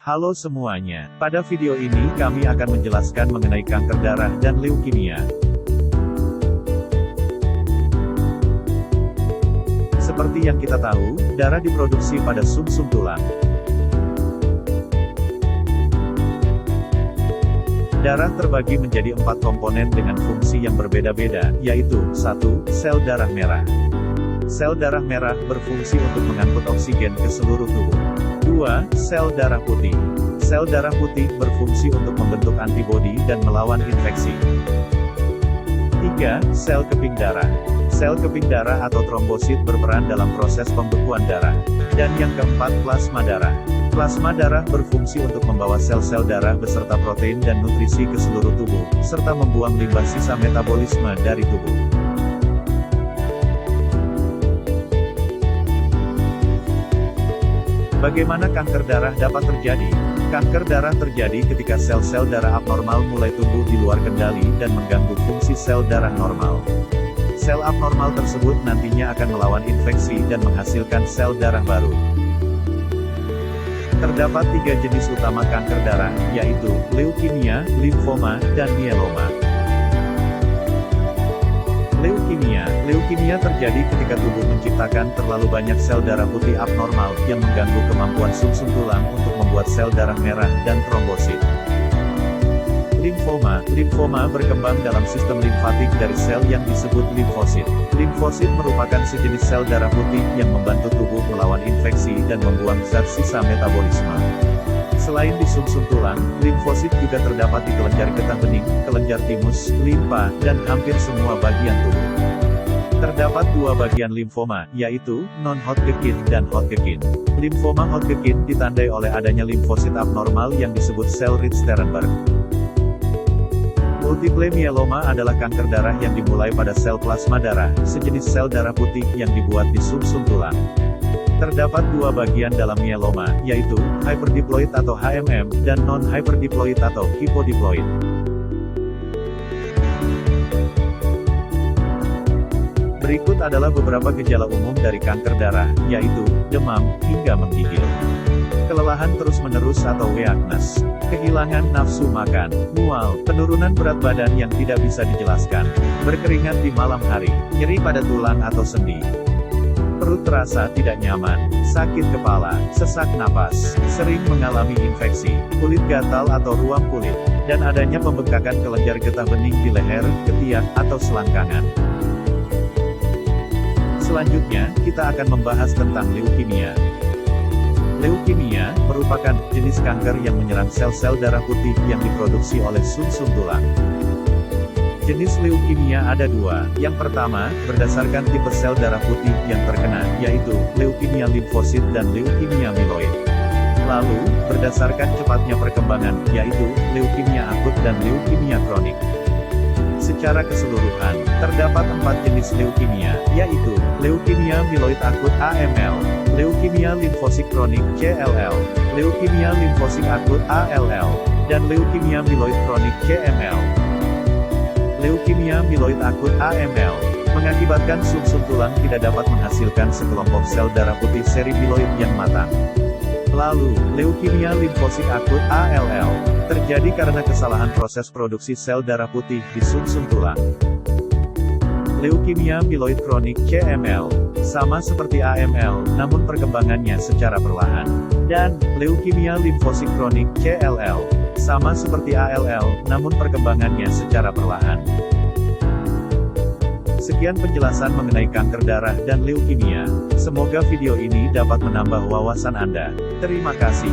Halo semuanya, pada video ini kami akan menjelaskan mengenai kanker darah dan leukemia. Seperti yang kita tahu, darah diproduksi pada sumsum tulang. Darah terbagi menjadi 4 komponen dengan fungsi yang berbeda-beda, yaitu 1. Sel darah merah. Sel darah merah berfungsi untuk mengangkut oksigen ke seluruh tubuh. 2. Sel darah putih. Sel darah putih berfungsi untuk membentuk antibodi dan melawan infeksi. 3. Sel keping darah. Sel keping darah atau trombosit berperan dalam proses pembekuan darah. Dan yang keempat, plasma darah. Plasma darah berfungsi untuk membawa sel-sel darah beserta protein dan nutrisi ke seluruh tubuh, serta membuang limbah sisa metabolisme dari tubuh. Bagaimana kanker darah dapat terjadi? Kanker darah terjadi ketika sel-sel darah abnormal mulai tumbuh di luar kendali dan mengganggu fungsi sel darah normal. Sel abnormal tersebut nantinya akan melawan infeksi dan menghasilkan sel darah baru. Terdapat 3 jenis utama kanker darah, yaitu leukemia, limfoma, dan myeloma. Leukemia terjadi ketika tubuh menciptakan terlalu banyak sel darah putih abnormal, yang mengganggu kemampuan sumsum tulang untuk membuat sel darah merah dan trombosit. Limfoma berkembang dalam sistem limfatik dari sel yang disebut limfosit. Limfosit merupakan sejenis sel darah putih yang membantu tubuh melawan infeksi dan membuang zat sisa metabolisme. Selain di sumsum tulang, limfosit juga terdapat di kelenjar getah bening, kelenjar timus, limpa, dan hampir semua bagian tubuh. Terdapat 2 bagian limfoma, yaitu non-Hodgkin dan Hodgkin. Limfoma Hodgkin ditandai oleh adanya limfosit abnormal yang disebut sel Rich-Sternberg. Multiple myeloma adalah kanker darah yang dimulai pada sel plasma darah, sejenis sel darah putih yang dibuat di sumsum tulang. Terdapat 2 bagian dalam myeloma, yaitu hyperdiploid atau HMM, dan non-hyperdiploid atau hypodiploid. Berikut adalah beberapa gejala umum dari kanker darah, yaitu demam hingga menggigil, kelelahan terus-menerus atau weakness, kehilangan nafsu makan, mual, penurunan berat badan yang tidak bisa dijelaskan, berkeringat di malam hari, nyeri pada tulang atau sendi, perut terasa tidak nyaman, sakit kepala, sesak napas, sering mengalami infeksi, kulit gatal atau ruam kulit, dan adanya pembengkakan kelenjar getah bening di leher, ketiak, atau selangkangan. Selanjutnya, kita akan membahas tentang leukemia. Leukemia merupakan jenis kanker yang menyerang sel-sel darah putih yang diproduksi oleh sumsum tulang. Jenis leukemia ada 2. Yang pertama, berdasarkan tipe sel darah putih yang terkena, yaitu leukemia limfosit dan leukemia myeloid. Lalu, berdasarkan cepatnya perkembangan, yaitu leukemia akut dan leukemia kronik. Secara keseluruhan, terdapat 4 jenis leukemia, yaitu leukemia myeloid akut (AML), leukemia limfosit kronik (CLL), leukemia limfosit akut (ALL), dan leukemia myeloid kronik (CML). Leukemia myeloid akut (AML) mengakibatkan sumsum tulang tidak dapat menghasilkan sekelompok sel darah putih seri myeloid yang matang. Lalu, leukemia limfosit akut (ALL) terjadi karena kesalahan proses produksi sel darah putih di sumsum tulang. Leukemia myeloid kronik (CML) sama seperti AML, namun perkembangannya secara perlahan. Dan leukemia limfosit kronik (CLL) sama seperti ALL, namun perkembangannya secara perlahan. Sekian penjelasan mengenai kanker darah dan leukemia. Semoga video ini dapat menambah wawasan Anda. Terima kasih.